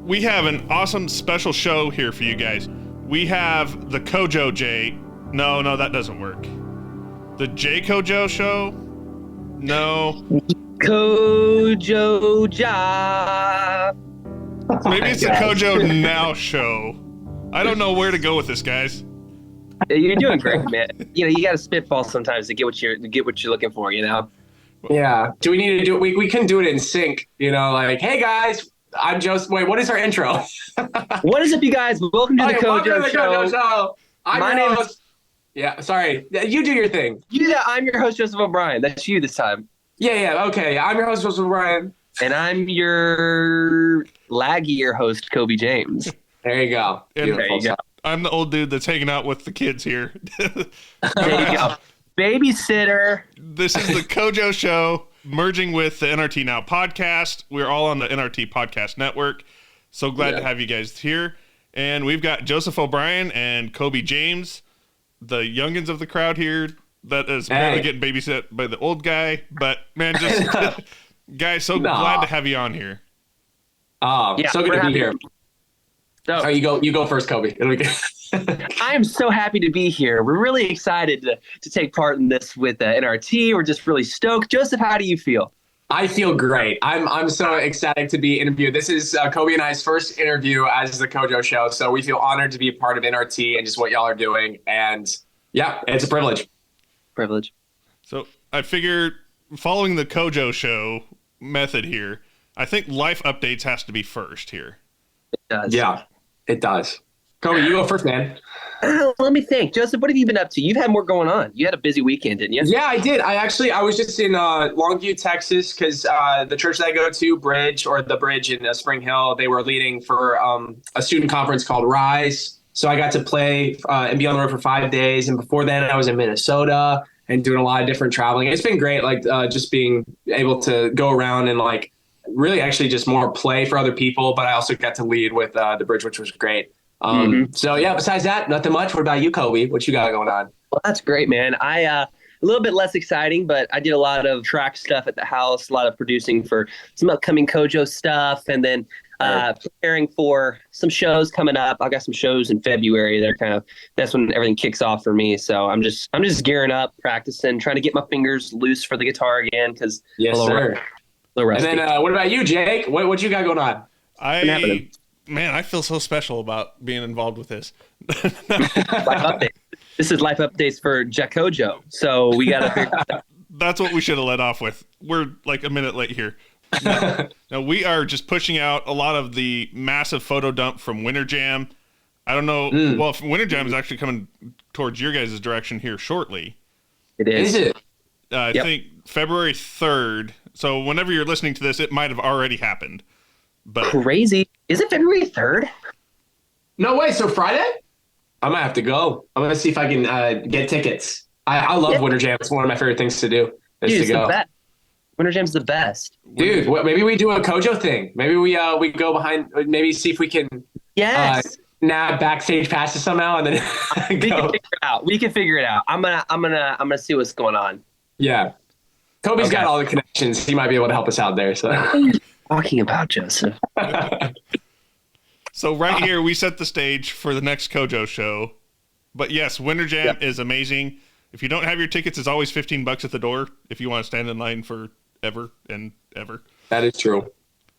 we have an awesome special show here for you guys. We have the CoJo J. No, that doesn't work. The CoJo Show? No. CoJo Job. Maybe it's the CoJo Now Show. I don't know where to go with this, guys. You're doing great, man. You know, you got to spitball sometimes to get what you're looking for. You know. Yeah. Do we need to do it? We can do it in sync. You know, like, hey guys, I'm Joseph. Wait, what is our intro? What is up, you guys? Welcome to the CoJo Show. Show. My name is. Yeah, sorry. You do your thing. Yeah, I'm your host, Joseph O'Brien. That's you this time. Yeah. Okay. I'm your host, Joseph O'Brien. And I'm your laggier host, Coby James. There you go. There you go. I'm the old dude that's hanging out with the kids here. There you go. Babysitter. This is the CoJo Show, merging with the NRT Now podcast. We're all on the NRT podcast network. So glad to have you guys here. And we've got Joseph O'Brien and Coby James, the youngins of the crowd here that is apparently getting babysit by the old guy. But man, just guys, glad to have you on here. So good to be here. So, you go first, Coby. I am so happy to be here. We're really excited to take part in this with NRT. We're just really stoked. Joseph, how do you feel? I feel great. I'm so excited to be interviewed. This is Coby and I's first interview as the CoJo Show, so we feel honored to be a part of NRT and just what y'all are doing. And yeah, it's a privilege. So I figure following the CoJo Show method here, I think life updates has to be first here. It does. Yeah, it does. Coby, you go first, man. Let me think. Joseph, what have you been up to? You've had more going on. You had a busy weekend, didn't you? Yeah, I did. I was just in Longview, Texas, because the church that I go to, the Bridge in Spring Hill, they were leading for a student conference called Rise. So I got to play and be on the road for 5 days. And before then, I was in Minnesota and doing a lot of different traveling. It's been great, just being able to go around and really actually just more play for other people. But I also got to lead with the Bridge, which was great. So yeah, besides that, nothing much. What about you, Coby? What you got going on? Well, that's great, man. I a little bit less exciting, but I did a lot of track stuff at the house, a lot of producing for some upcoming CoJo stuff, and then preparing for some shows coming up. I got some shows in February. That's when everything kicks off for me. So I'm just gearing up, practicing, trying to get my fingers loose for the guitar again because yes, sir. And then what about you, Jake? What you got going on? Man, I feel so special about being involved with this. Life update. This is life updates for CoJo. So we got to figure out. That's what we should have led off with. We're like a minute late here. Now, we are just pushing out a lot of the massive photo dump from Winter Jam. I don't know. Well, Winter Jam is actually coming towards your guys' direction here shortly. It is. Is it? I think February 3rd. So whenever you're listening to this, it might have already happened. But crazy. Is it February 3rd? No way. So Friday? I might have to go. I'm going to see if I can get tickets. I love Winter Jam. It's one of my favorite things to do. Dude, Winter Jam's the best. Dude, maybe we do a CoJo thing. Maybe we go behind, maybe see if we can nab backstage passes somehow and then We can figure it out. I'm gonna see what's going on. Yeah. Coby's got all the connections. He might be able to help us out there. So what are you talking about, Joseph? So right here, we set the stage for the next CoJo Show. But yes, Winter Jam is amazing. If you don't have your tickets, it's always $15 at the door if you want to stand in line for ever and ever. That is true.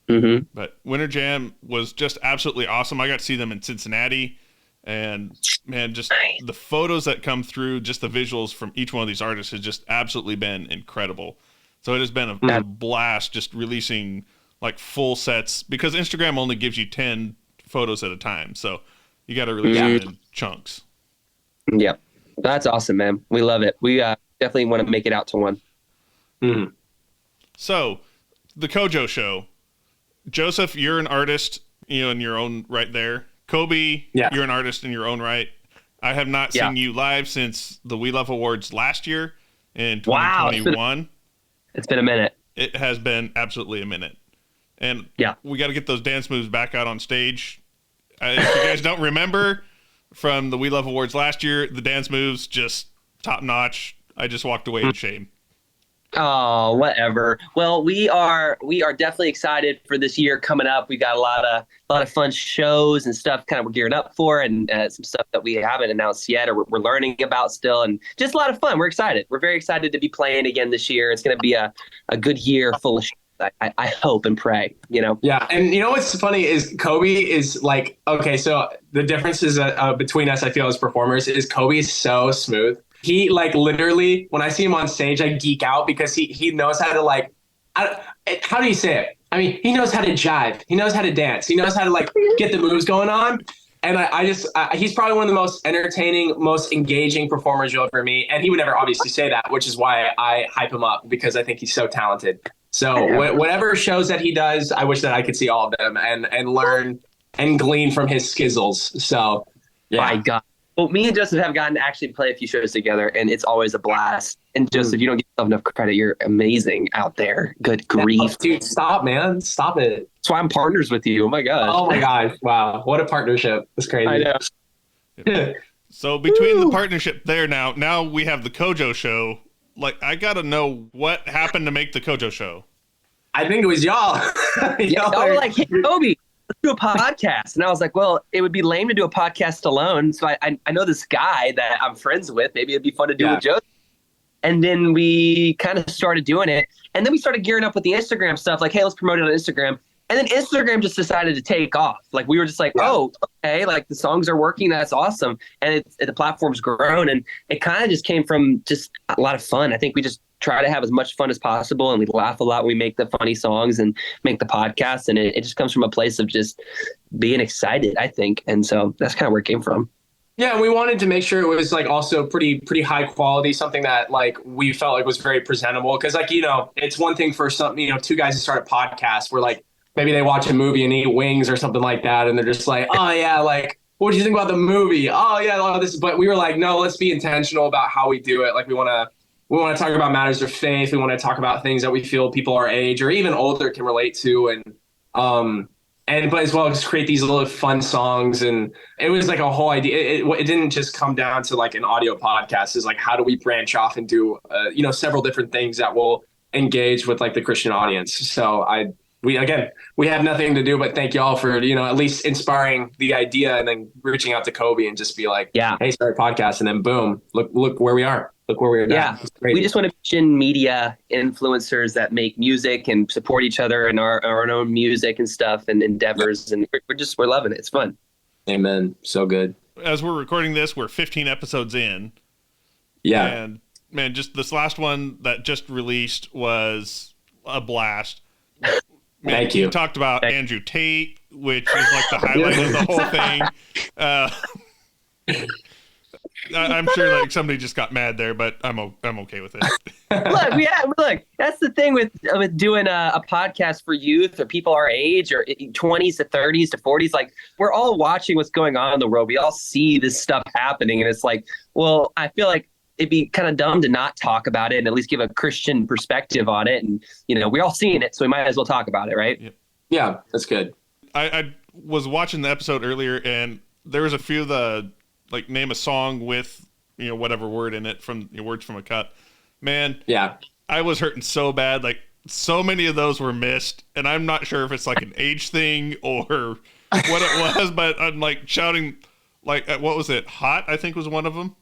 Mm-hmm. But Winter Jam was just absolutely awesome. I got to see them in Cincinnati. And, man, just the photos that come through, just the visuals from each one of these artists has just absolutely been incredible. So it has been a blast just releasing, full sets. Because Instagram only gives you 10 photos at a time. So you got to release it in chunks. Yep. That's awesome, man. We love it. We definitely want to make it out to one. Mm-hmm. So, the CoJo Show. Joseph, you're an artist, in your own right there. Coby, you're an artist in your own right. I have not seen you live since the We Love Awards last year in 2021. Wow, it's been a minute. It has been absolutely a minute. And we got to get those dance moves back out on stage. If you guys don't remember from the We Love Awards last year, the dance moves just top notch. I just walked away in shame. Oh, whatever. Well, we are definitely excited for this year coming up. We got a lot of fun shows and stuff kind of we're gearing up for, and some stuff that we haven't announced yet or we're learning about still, and just a lot of fun. We're excited. We're very excited to be playing again this year. It's going to be a good year full of shows. I hope and pray, Yeah, and you know what's funny is Coby is like, okay, so the differences between us, I feel, as performers, is Coby is so smooth. He like literally, when I see him on stage, I geek out because he knows how to like, how do you say it? I mean, he knows how to jive. He knows how to dance. He knows how to like get the moves going on. And he's probably one of the most entertaining, most engaging performers you'll ever meet. And he would never obviously say that, which is why I hype him up, because I think he's so talented. So whatever shows that he does, I wish that I could see all of them and learn and glean from his skizzles. So, yeah. My God. Well, me and Joseph have gotten to actually play a few shows together, and it's always a blast. And Joseph, you don't give yourself enough credit. You're amazing out there. Good grief. Dude, stop, man. Stop it. That's why I'm partners with you. Oh, my God. Oh, my God. Wow. What a partnership. It's crazy. I know. Yeah. So between the partnership there now we have the CoJo Show. Like, I got to know what happened to make the CoJo Show. I think it was y'all. Y'all were like, hey, Coby, let's do a podcast. And I was like, well, it would be lame to do a podcast alone. So I know this guy that I'm friends with. Maybe it'd be fun to do with Joseph. And then we kind of started doing it. And then we started gearing up with the Instagram stuff. Like, hey, let's promote it on Instagram. And then Instagram just decided to take off. Like, we were just like, oh, okay, like the songs are working. That's awesome. And the platform's grown. And it kind of just came from just a lot of fun. I think we just try to have as much fun as possible. And we laugh a lot when we make the funny songs and make the podcast. And it just comes from a place of just being excited, I think. And so that's kind of where it came from. Yeah, we wanted to make sure it was like also pretty high quality, something that like we felt like was very presentable. Because like, it's one thing for some, two guys to start a podcast where like, maybe they watch a movie and eat wings or something like that. And they're just like, oh yeah, like, what do you think about the movie? Oh yeah, all this. But we were like, no, let's be intentional about how we do it. Like we want to talk about matters of faith. We want to talk about things that we feel people our age or even older can relate to. But as well, just create these little fun songs. And it was like a whole idea. It didn't just come down to like an audio podcast. It's like, how do we branch off and do, several different things that will engage with like the Christian audience. So we have nothing to do but thank y'all for, at least inspiring the idea and then reaching out to Coby and just be like, hey, start a podcast. And then boom, look where we are. Look where we are now. Yeah. We just want to mention media influencers that make music and support each other and our own music and stuff and endeavors. And we're loving it. It's fun. Amen. So good. As we're recording this, we're 15 episodes in. Yeah. And man, just this last one that just released was a blast. Man, Thank you. You talked about Andrew Tate, which is like the highlight of the whole thing. I'm sure like somebody just got mad there, but I'm okay with it. Look, that's the thing with doing a podcast for youth or people our age or 20s to 30s to 40s. Like we're all watching what's going on in the world. We all see this stuff happening, and it's like, well, I feel like it'd be kind of dumb to not talk about it and at least give a Christian perspective on it. And, we're all seeing it, so we might as well talk about it, right? Yeah, that's good. I was watching the episode earlier, and there was a few of the, like, name a song with, whatever word in it from words from a cut. Man, yeah, I was hurting so bad. Like, so many of those were missed, and I'm not sure if it's like an age thing or what it was, but I'm like shouting, like, what was it? Hot, I think was one of them.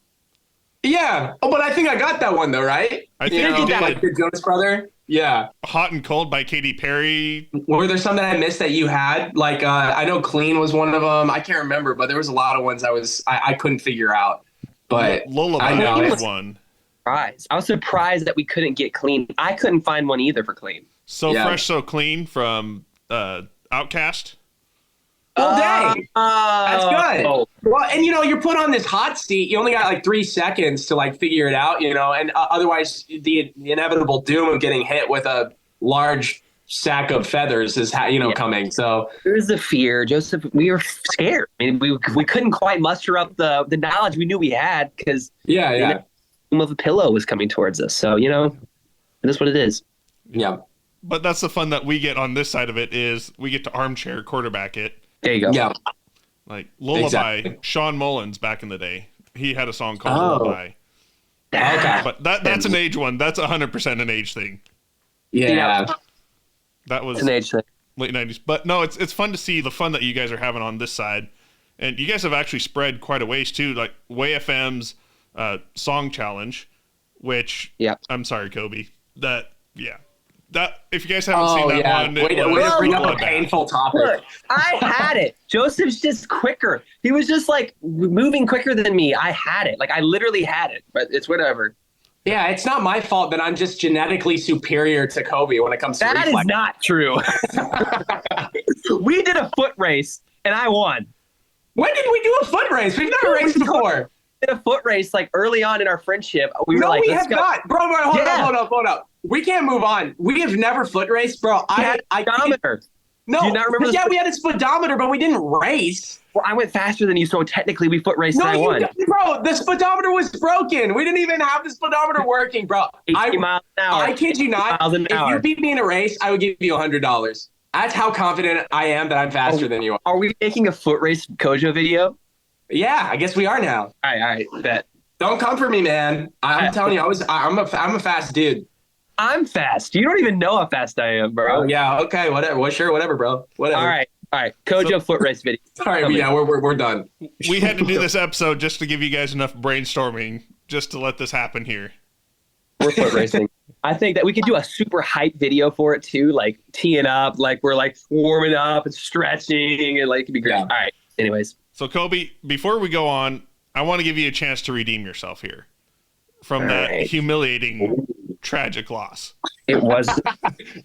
Yeah. Oh, but I think I got that one though, right? I think you did. Like the Jonas Brother. Yeah. Hot and Cold by Katy Perry. Were there some that I missed that you had? Like, I know Clean was one of them. I can't remember, but there was a lot of ones I couldn't figure out. But Lullaby was one. I was surprised that we couldn't get Clean. I couldn't find one either for Clean. Fresh, So Clean from Outkast. Well, dang. That's good. Well, and you're put on this hot seat. You only got like 3 seconds to like figure it out, and otherwise the inevitable doom of getting hit with a large sack of feathers is coming. So there's the fear, Joseph. We were scared. I mean, we couldn't quite muster up the knowledge we knew we had because the of a pillow was coming towards us. So it is what it is. Yeah. But that's the fun that we get on this side of it is we get to armchair quarterback it. There you go. Yeah. Like Lullaby, exactly. Sean Mullins back in the day. He had a song called Lullaby. Okay. But that's an age one. That's 100% an age thing. Yeah. That was It's an age thing. late 90s. But no, it's fun to see the fun that you guys are having on this side. And you guys have actually spread quite a ways too, like Way FM's song challenge, which I'm sorry, Coby. That if you guys haven't seen that one, way to bring up a painful topic. Look, I had it. Joseph's just quicker. He was just like moving quicker than me. I had it. Like I literally had it. But it's whatever. Yeah, it's not my fault that I'm just genetically superior to Coby when it comes to that. reflex. Is not true. We did a foot race and I won. When did we do a foot race? We've never raced before. We did a foot race like early on in our friendship. We were like, we let's have go. not. Bro, hold up. We can't move on. We have never foot raced, bro. I Speedometer. No, Do you not remember we had a speedometer, but we didn't race. Well, I went faster than you, so technically we foot raced and I won. Bro, the speedometer was broken. We didn't even have the speedometer working, bro. 80 miles an hour. I kid you not. If you beat me in a race, I would give you $100. That's how confident I am that I'm faster than you are. Are we making a foot race CoJo video? Yeah, I guess we are now. All right, bet. Don't come for me, man. I'm telling you, I'm a fast dude. I'm fast. You don't even know how fast I am, bro. Oh, yeah, okay, whatever. Well, sure, whatever, bro. Whatever. All right. CoJo foot race video. All right, yeah, we're done. We had to do this episode just to give you guys enough brainstorming just to let this happen here. We're foot racing. I think that we could do a super hype video for it too, like teeing up, like we're like warming up and stretching, and like it'd be great. Yeah. All right. Anyways. So Coby, before we go on, I want to give you a chance to redeem yourself here from that humiliating, tragic loss. It was.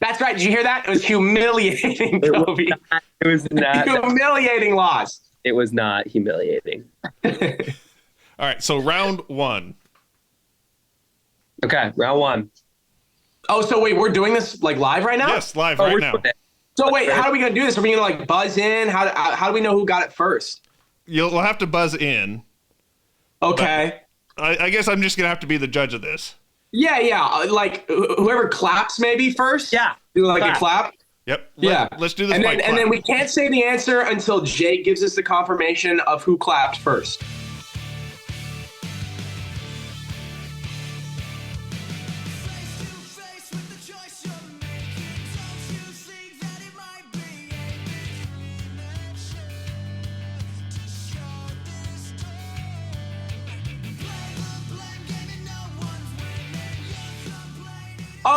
That's right. Did you hear that? It was humiliating, Coby. It was not. Humiliating loss. It was not humiliating. All right. So round one. Okay, round one. Oh, so wait, we're doing this like live right now? Yes, live right now. So wait, how are we gonna do this? Are we gonna like buzz in? How do we know who got it first? We'll have to buzz in. Okay. I guess I'm just gonna have to be the judge of this. Yeah. Like whoever claps maybe first. Yeah. Do like a clap. Yep. Let's do this. And then we can't say the answer until Jake gives us the confirmation of who clapped first.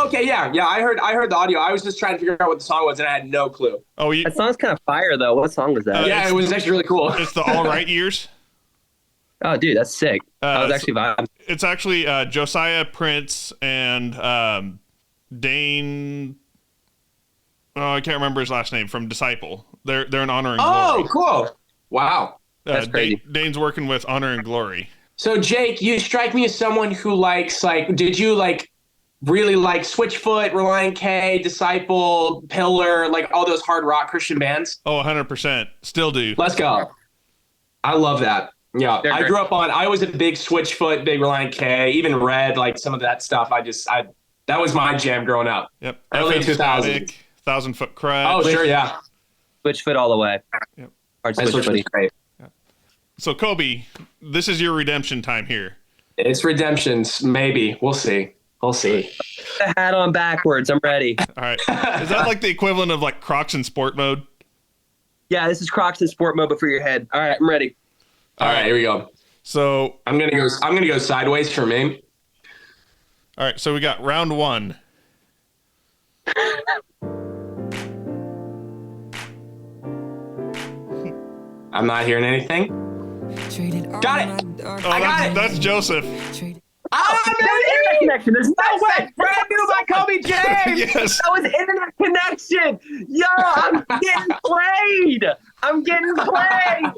Okay, yeah. I heard the audio. I was just trying to figure out what the song was, and I had no clue. Oh, that song's kind of fire, though. What song was that? Yeah, it was actually really cool. It's the All Right Years. Oh, dude, that's sick. I was actually vibing. It's actually Josiah Prince and Dane. Oh, I can't remember his last name from Disciple. They're an Honor and Glory. Oh, cool! Wow, that's crazy. Dane's working with Honor and Glory. So, Jake, you strike me as someone who likes did you really like Switchfoot, Reliant K, Disciple, Pillar, like all those hard rock Christian bands? Oh, 100%. Still do. Let's go. I love that. Yeah, I grew up on. I was a big Switchfoot, big Reliant K, even Red, like some of that stuff. That was my jam growing up. Yep. Early 2000s. 1,000 Foot Crush. Oh, sure, yeah. Switchfoot all the way. Yep. Hard Switchfoot is great. Yep. So, Coby, this is your redemption time here. It's redemptions, maybe. We'll see. We'll see. The hat on backwards. I'm ready. All right. Is that like the equivalent of like Crocs in sport mode? Yeah, this is Crocs in sport mode, but for your head. All right, I'm ready. All right, here we go. So I'm gonna go sideways for me. All right, so we got round one. I'm not hearing anything. Got it. Oh, I got it. That's Joseph. Internet connection. There's no way. Brand new by Coby James. Yes. That was internet connection. Yo, I'm getting played. I'm getting played.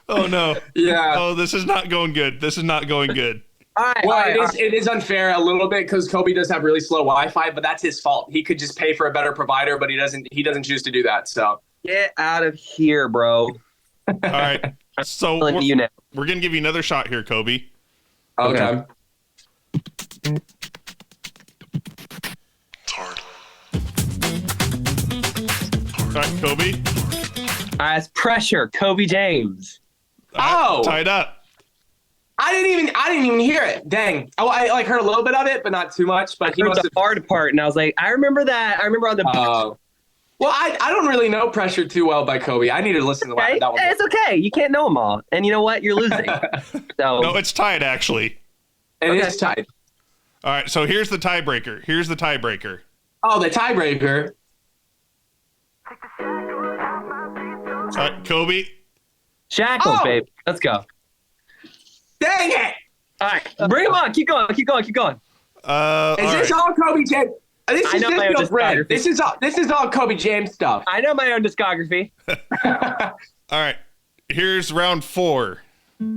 Oh no. Yeah. Oh, this is not going good. This is not going good. All right. Well, it is unfair a little bit because Coby does have really slow Wi-Fi, but that's his fault. He could just pay for a better provider, but he doesn't choose to do that. So Get out of here, bro. All right. So we're going to give you another shot here, Coby. Okay. All right, Coby. All right, it's pressure. Coby James. All right, tied up. I didn't even hear it. Dang. I like heard a little bit of it, but not too much. But he heard must the have. hard part, and I was like, I remember that. I remember on the. Well, I don't really know Pressure too well by Coby. I need to listen to that one. It's okay. You can't know them all. And you know what? You're losing. So No, it's tied, actually. It is tied. All right, so here's the tiebreaker. Oh, the tiebreaker. All right, Coby. Shackles, babe. Let's go. Dang it! All right, bring him on. Keep going. Is this all Coby James? This feels red. This is all Coby James stuff. I know my own discography. All right, here's round 4. All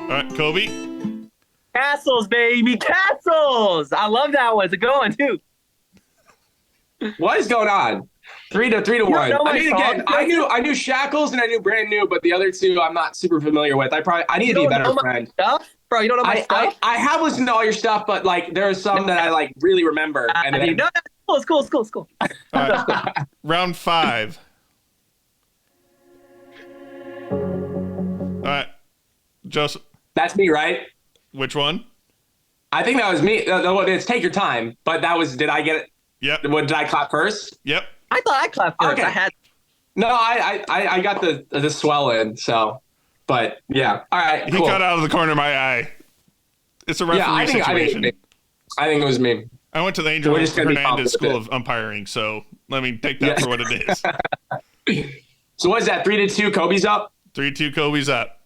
right, Coby. Castles, baby, castles. I love that one. It's a good one too. What is going on? 3-1. I mean, again, I knew Shackles and I knew Brand New, but the other two I'm not super familiar with. I need to be a better friend. Stuff? Bro, you don't know my stuff? I have listened to all your stuff, but like there are some that I like really remember. It's cool. All right. Round 5. All right, Joseph. That's me, right? Which one? I think that was me. It's Take Your Time, but that was. Did I get it? Yep. Did I clap first? Yep. I thought I clapped first. Okay. No, I got the swell in. So, but yeah. All right. He cut out of the corner of my eye. It's a referee situation. I think it was me. I went to the Angel Hernandez School of Umpiring, so let me take that for what it is. So what is that? 3-2. Coby's up. 3-2. Coby's up.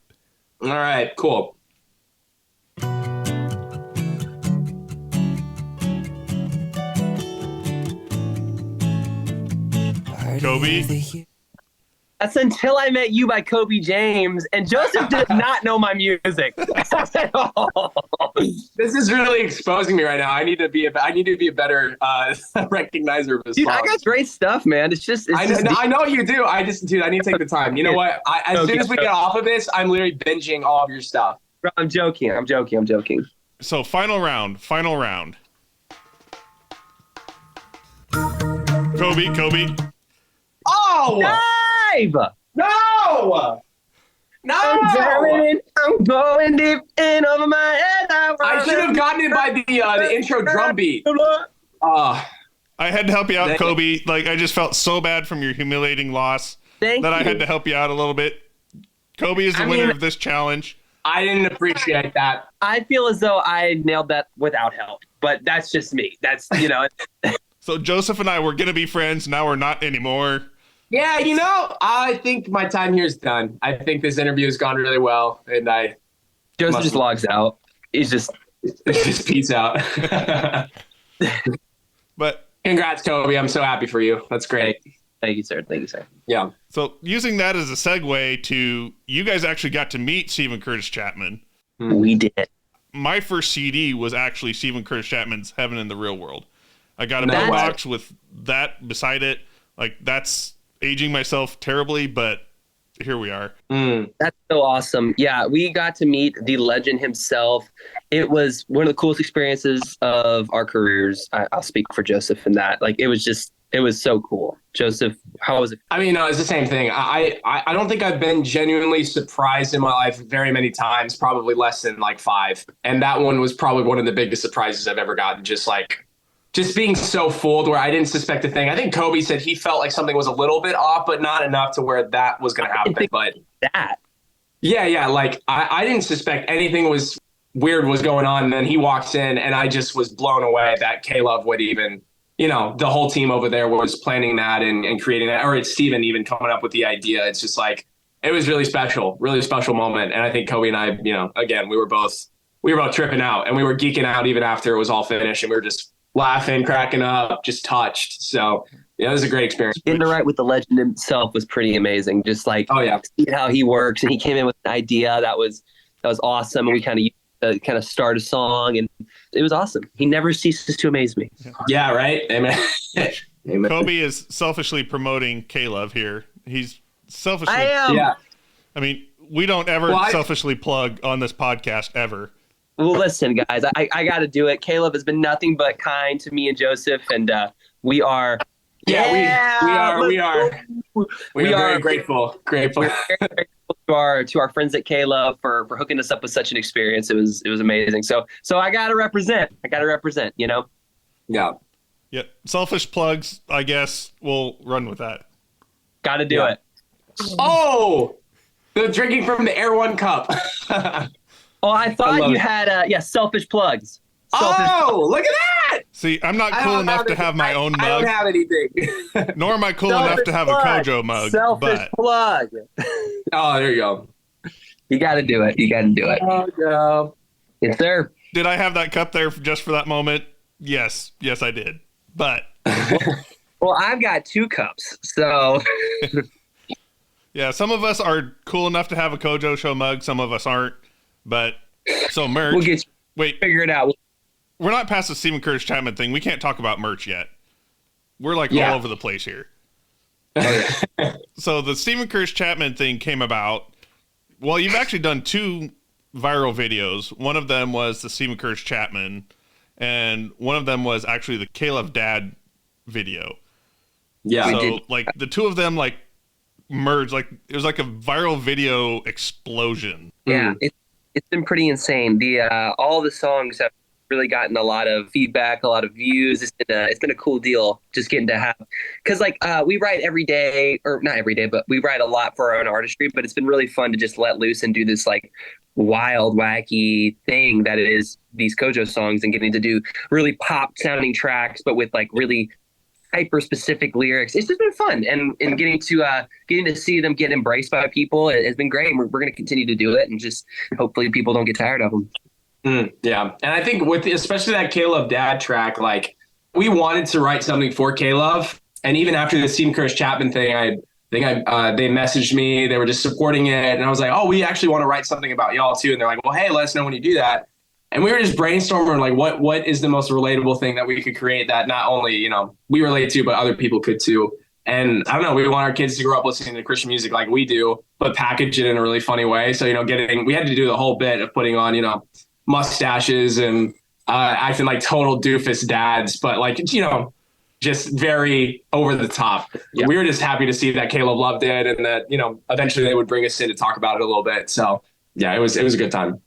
All right. Cool. Coby. That's Until I Met You by Coby James, and Joseph did not know my music. This is really exposing me right now. I need to be a better recognizer of this. Dude, I got great stuff, man. I know you do. I need to take the time. You know what? As soon as we get off of this, I'm literally binging all of your stuff. Bro, I'm joking. So final round. Coby. Oh! Dive! No! I'm going deep in over my head. I should have gotten it by the intro drum beat. I had to help you out, Coby. Like, I just felt so bad from your humiliating loss I had to help you out a little bit. Coby is the winner of this challenge. I didn't appreciate that. I feel as though I nailed that without help, but that's just me. That's, So Joseph and I were going to be friends. Now we're not anymore. Yeah, I think my time here is done. I think this interview has gone really well, and Joseph just logs out. He's just peace out. But congrats, Coby. I'm so happy for you. That's great. Thank you, sir. Yeah. So using that as a segue to you guys actually got to meet Steven Curtis Chapman. We did. My first CD was actually Steven Curtis Chapman's Heaven in the Real World. I got a box with that beside it. Like, that's aging myself terribly, but here we are. That's so awesome. Yeah, we got to meet the legend himself. It was one of the coolest experiences of our careers. I'll speak for Joseph in that. Like, it was so cool. Joseph, how was it? I mean, no, it's the same thing. I don't think I've been genuinely surprised in my life very many times, probably less than like 5. And that one was probably one of the biggest surprises I've ever gotten. Just being so fooled where I didn't suspect a thing. I think Coby said he felt like something was a little bit off, but not enough to where that was going to happen. But that. Yeah. Like I didn't suspect anything was weird was going on. And then he walks in and I just was blown away that K-Love would even, the whole team over there was planning that and creating that, or it's Steven even coming up with the idea. It's just like, it was really special moment. And I think Coby and I, again, we were both tripping out and we were geeking out even after it was all finished. And we were just laughing, cracking up, just touched. So yeah, it was a great experience. Getting to write with the legend himself was pretty amazing. Just like, seeing how he works, and he came in with an idea that was awesome. And we kind of start a song, and it was awesome. He never ceases to amaze me. Yeah, right. Amen. Amen. Coby is selfishly promoting K-Love here. He's selfishly. I am. Yeah. I mean, we don't ever selfishly plug on this podcast ever. Well, listen, guys, I got to do it. K-Love has been nothing but kind to me and Joseph, and we are. Yeah, we are very grateful. We're very grateful to our friends at K-Love for hooking us up with such an experience. It was amazing. So I gotta represent. You know. Yeah. Yep. Selfish plugs, I guess. We'll run with that. Got to do it. Oh, the drinking from the Air One cup. Oh, I thought you had selfish plugs. Look at that! See, I'm not cool enough to have my own mug. I don't have anything. Nor am I cool enough to have a CoJo mug. Selfish plug. Oh, there you go. You got to do it. Oh, no. Yes, sir. Did I have that cup there just for that moment? Yes, I did. But well, I've got 2 cups, so yeah, some of us are cool enough to have a CoJo Show mug. Some of us aren't. But so merch. We'll get you. Wait, Figure it out. We're not past the Steven Curtis Chapman thing. We can't talk about merch yet. We're all over the place here. Oh, yeah. So the Steven Curtis Chapman thing came about. Well, you've actually done 2 viral videos. One of them was the Steven Curtis Chapman, and one of them was actually the Caleb Dad video. Yeah. So like the 2 of them like merged. Like it was like a viral video explosion. Yeah, it's been pretty insane. All the songs have really gotten a lot of feedback, a lot of views. It's been a cool deal just getting to have, because like we write every day, or not every day, but we write a lot for our own artistry. But it's been really fun to just let loose and do this like wild, wacky thing that it is these CoJo songs, and getting to do really pop sounding tracks, but with like really hyper specific lyrics. It's just been fun, and getting to see them get embraced by people has been great. We're going to continue to do it, and just hopefully people don't get tired of them. Yeah. And I think with especially that Caleb Dad track, like we wanted to write something for Caleb. And even after the Steven Curtis Chapman thing, they messaged me, they were just supporting it. And I was like, oh, we actually want to write something about y'all too. And they're like, well, hey, let us know when you do that. And we were just brainstorming like what is the most relatable thing that we could create that not only, you know, we relate to, but other people could too. And I don't know, we want our kids to grow up listening to Christian music like we do, but package it in a really funny way. So, you know, we had to do the whole bit of putting on, you know, mustaches and acting like total doofus dads, but like, you know, just very over the top. Yeah. We were just happy to see that Caleb loved it, and that, you know, eventually they would bring us in to talk about it a little bit. So yeah, it was a good time.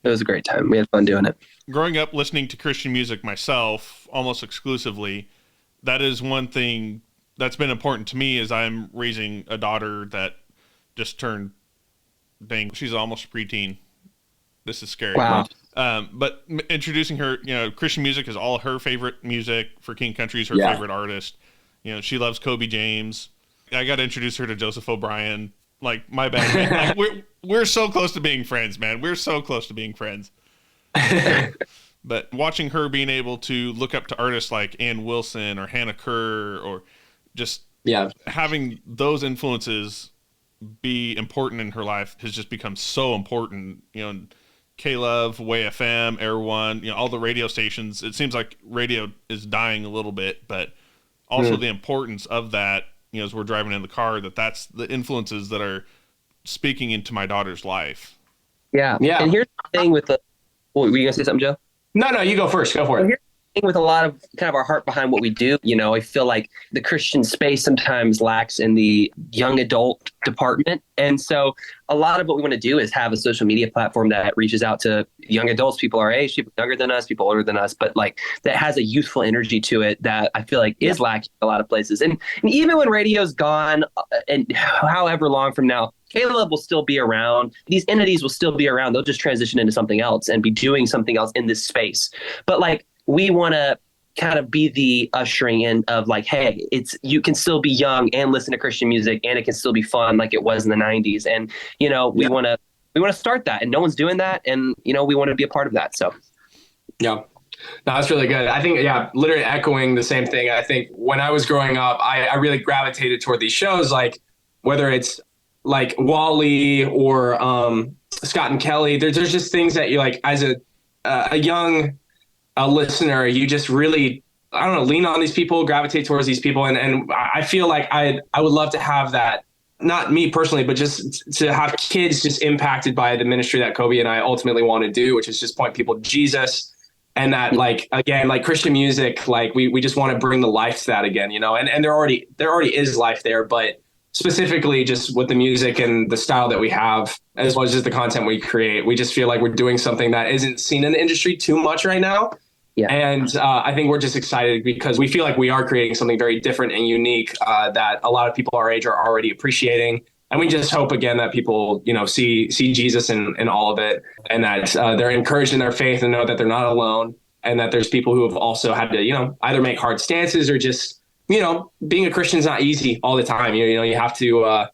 It was a great time. We had fun doing it. Growing up listening to Christian music myself, almost exclusively, that is one thing that's been important to me, is I'm raising a daughter that just turned, she's almost preteen. This is scary. Wow. But introducing her, you know, Christian music is all her favorite music. For King Country is her favorite artist. You know, she loves Kobe James. I got to introduce her to Joseph O'Brien. Like, my bad. Like, we're so close to being friends, man. We're so close to being friends. But watching her being able to look up to artists like Ann Wilson or Hannah Kerr, or just having those influences be important in her life, has just become so important. You know, K-Love, Way FM, Air One, you know, all the radio stations. It seems like radio is dying a little bit, but also the importance of that, you know, as we're driving in the car, that's the influences that are speaking into my daughter's life. Yeah. Yeah. And here's the thing with were you going to say something, Joe? No, you go first. Go for it. With a lot of kind of our heart behind what we do, you know, I feel like the Christian space sometimes lacks in the young adult department. And so a lot of what we want to do is have a social media platform that reaches out to young adults, people our age, people younger than us, people older than us, but like that has a youthful energy to it that I feel like is lacking in a lot of places. And even when radio's gone, and however long from now, Caleb will still be around. These entities will still be around. They'll just transition into something else and be doing something else in this space. But like, we want to kind of be the ushering in of like, hey, you can still be young and listen to Christian music, and it can still be fun like it was in the 90s. And, you know, we want to start that, and no one's doing that. And, you know, we want to be a part of that. So, yeah, no, that's really good. I think, literally echoing the same thing. I think when I was growing up, I really gravitated toward these shows, like whether it's like Wally or Scott and Kelly, there's just things that you like as a young listener, you just really, I don't know, lean on these people, gravitate towards these people. And I feel like I would love to have that, not me personally, but just to have kids just impacted by the ministry that Coby and I ultimately want to do, which is just point people to Jesus. And that, like, again, like Christian music, like we just want to bring the life to that again, you know, and there already is life there, but specifically just with the music and the style that we have, as well as just the content we create. We just feel like we're doing something that isn't seen in the industry too much right now. Yeah. And I think we're just excited because we feel like we are creating something very different and unique that a lot of people our age are already appreciating. And we just hope, again, that people, see Jesus in all of it, and that they're encouraged in their faith and know that they're not alone, and that there's people who have also had to, either make hard stances or just, being a Christian is not easy all the time. You have to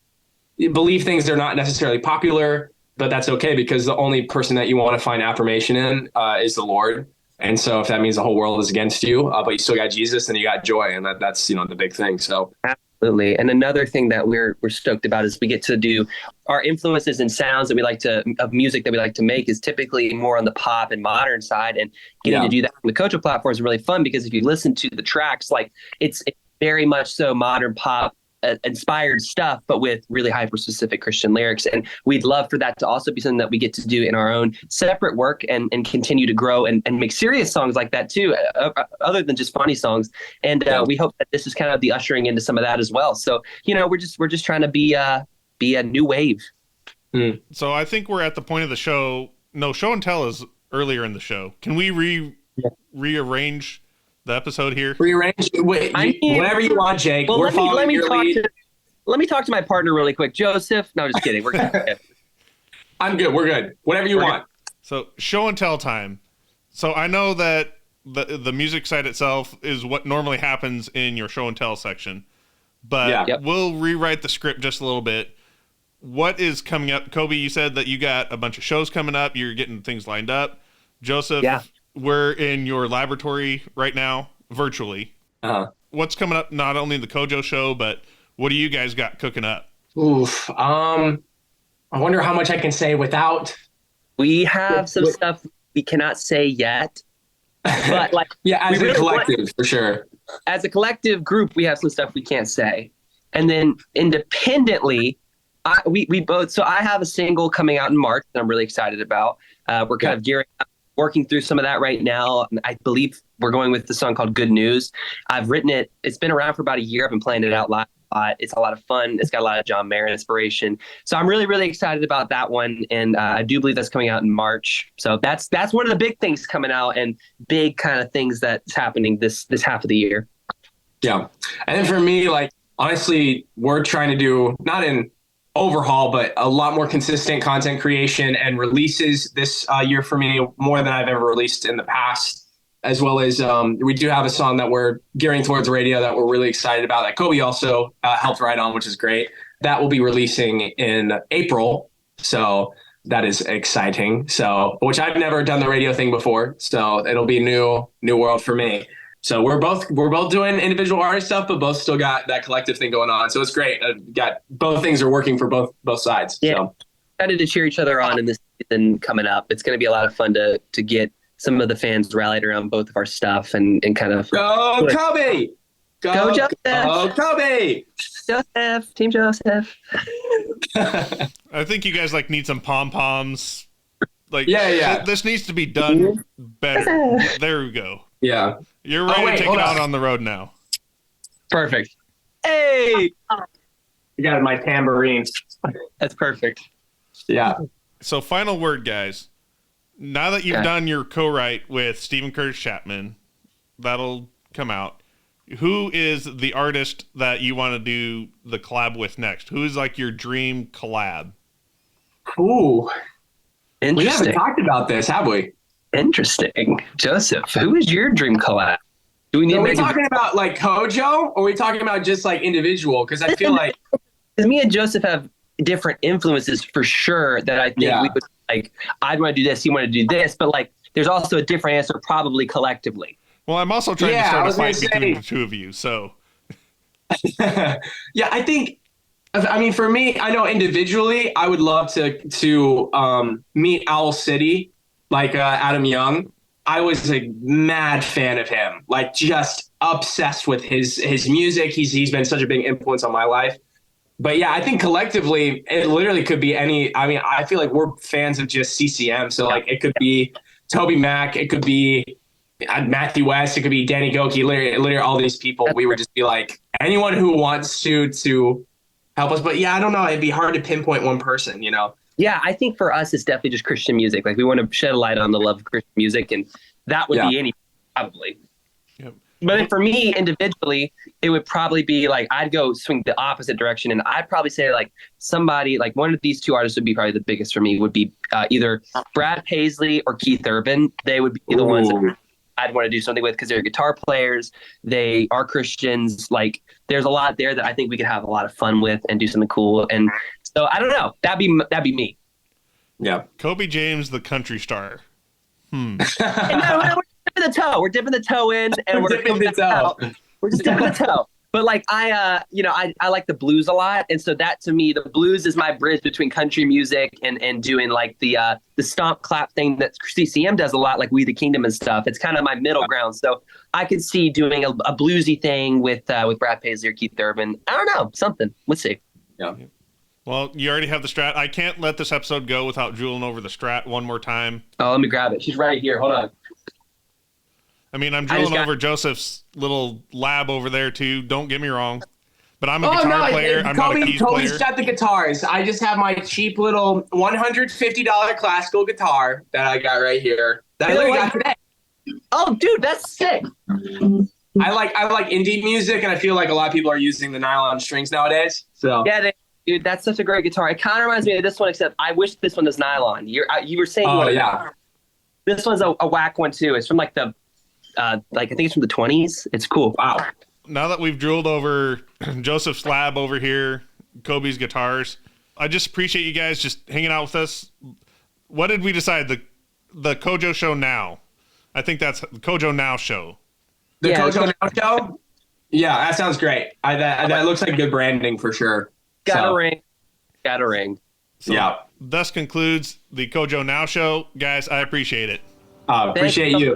believe things that are not necessarily popular, but that's okay, because the only person that you want to find affirmation in is the Lord. And so if that means the whole world is against you, but you still got Jesus, and you got joy, and that's the big thing. So absolutely. And another thing that we're stoked about is we get to do our influences and sounds of music that we like to make is typically more on the pop and modern side, and getting to do that on the CoJo platform is really fun, because if you listen to the tracks, like it's very much so modern pop inspired stuff, but with really hyper specific Christian lyrics. And we'd love for that to also be something that we get to do in our own separate work, and continue to grow and make serious songs like that too, other than just funny songs. And we hope that this is kind of the ushering into some of that as well. So, we're just trying to be a new wave. So I think we're at the point of the show. No, show and tell is earlier in the show. Can we rearrange the episode here? Rearrange? Whatever you want, Jake. Well, We're let me talk to my lead. partner really quick. Joseph. No, just kidding. We're good. I'm good. We're good. Whatever you want. So show and tell time. So I know that the music side itself is what normally happens in your show and tell section, but we'll rewrite the script just a little bit. What is coming up? Coby, you said that you got a bunch of shows coming up. You're getting things lined up. Joseph, we're in your laboratory right now, virtually. What's coming up, not only in the CoJo Show, but what do you guys got cooking up? Oof. I wonder how much I can say without. We have some stuff we cannot say yet, but as a collective, for sure. As a collective group, we have some stuff we can't say, and then independently, we both. So I have a single coming out in March that I'm really excited about. We're kind of gearing up, working through some of that right now. I believe we're going with the song called Good News. I've written it. It's been around for about a year. I've been playing it out live. It's a lot of fun. It's got a lot of John Mayer inspiration. So I'm really, really excited about that one. And I do believe that's coming out in March. So that's one of the big things coming out, and big kind of things that's happening this half of the year. Yeah. And then for me, honestly, we're trying to do not an overhaul, but a lot more consistent content creation and releases this year for me, more than I've ever released in the past. As well as we do have a song that we're gearing towards radio that we're really excited about, that Coby also helped write on, which is great. That will be releasing in April. So that is exciting. So, which I've never done the radio thing before. So it'll be new world for me. So we're both doing individual artist stuff, but both still got that collective thing going on. So it's great. Got both things are working for both sides. Yeah. So. Excited to cheer each other on in this season coming up. It's going to be a lot of fun to get some of the fans rallied around both of our stuff and kind of go Coby, go Joseph, go Coby, Joseph, Team Joseph. I think you guys need some pom poms. This needs to be done better. There we go. Yeah, you're ready to take it out on the road now. Perfect. Hey, you got my tambourine. That's perfect. Yeah. So final word, guys. Now that you've done your co-write with Steven Curtis Chapman, that'll come out. Who is the artist that you want to do the collab with next? Who is your dream collab? Ooh. Interesting. We haven't talked about this, have we? Interesting. Joseph, who is your dream collab? Do we need Are we talking about CoJo, or are we talking about just individual? Because I feel like me and Joseph have different influences for sure that I think we would I'd want to do this, you want to do this, but there's also a different answer probably collectively. Well, I'm also trying to start a fight between the two of you, so. Yeah, for me, I know individually, I would love to meet Owl City, Adam Young. I was a mad fan of him, just obsessed with his music. He's been such a big influence on my life. But yeah, I think collectively, it literally could be any. I feel like we're fans of just CCM. So it could be Toby Mac, it could be Matthew West, it could be Danny Goki, literally all these people. We would just be anyone who wants to help us. But yeah, I don't know. It'd be hard to pinpoint one person, you know? Yeah, I think for us, it's definitely just Christian music. Like we want to shed a light on the love of Christian music, and that would be any probably. Yep. But then for me individually, it would probably be like I'd go swing the opposite direction, and I'd probably say like somebody like one of these two artists would be probably the biggest for me. Would be either Brad Paisley or Keith Urban. They would be the ones that I'd want to do something with because they're guitar players. They are Christians. Like there's a lot there that I think we could have a lot of fun with and do something cool. And so I don't know. That'd be me. Yeah. Kobe James, the country star. And no, we're dipping the toe. We're dipping the toe in, and we're dipping the toe. out. We're just dipping the toe. But like I like the blues a lot, and so that to me, the blues is my bridge between country music and doing like the stomp clap thing that CCM does a lot, like We the Kingdom and stuff. It's kind of my middle ground. So I could see doing a bluesy thing with Brad Paisley or Keith Urban. I don't know, something. Let's see. Yeah. Well, you already have the Strat. I can't let this episode go without drooling over the Strat one more time. Oh, let me grab it. She's right here. Hold on. I mean, I'm drooling over Joseph's little lab over there too. Don't get me wrong, but I'm a guitar player. I'm not a keys player. Kobe's got the guitars. I just have my cheap little $150 classical guitar that I got right here. That I literally got today. Oh, dude, that's sick. I like indie music, and I feel like a lot of people are using the nylon strings nowadays. So yeah, dude, that's such a great guitar. It kind of reminds me of this one, except I wish this one was nylon. You were saying, this one's a whack one too. It's from like the I think it's from the 20s. It's cool. Wow. Now that we've drooled over Joseph's lab over here, Kobe's guitars, I just appreciate you guys just hanging out with us. What did we decide? The CoJo Show now. I think that's the CoJo Now Show. The CoJo Now Show? Yeah, that sounds great. That looks like good branding for sure. Got a ring. So yeah. Thus concludes the CoJo Now Show. Guys, I appreciate it. Appreciate you.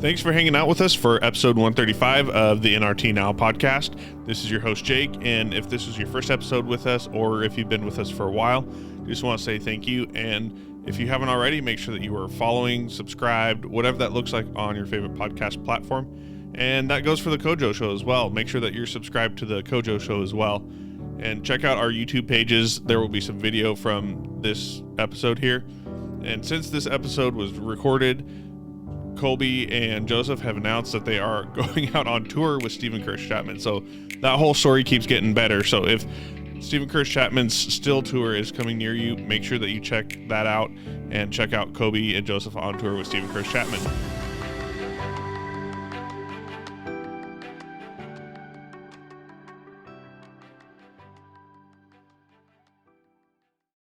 Thanks for hanging out with us for episode 135 of the NRT Now podcast. This is your host, Jake, and if this is your first episode with us, or if you've been with us for a while, I just want to say thank you. And if you haven't already, make sure that you are following, subscribed, whatever that looks like on your favorite podcast platform. And that goes for the CoJo Show as well. Make sure that you're subscribed to the CoJo Show as well. And check out our YouTube pages. There will be some video from this episode here. And since this episode was recorded, Coby and Joseph have announced that they are going out on tour with Steven Curtis Chapman. So that whole story keeps getting better. So if Steven Curtis Chapman's Still tour is coming near you, make sure that you check that out and check out Coby and Joseph on tour with Steven Curtis Chapman.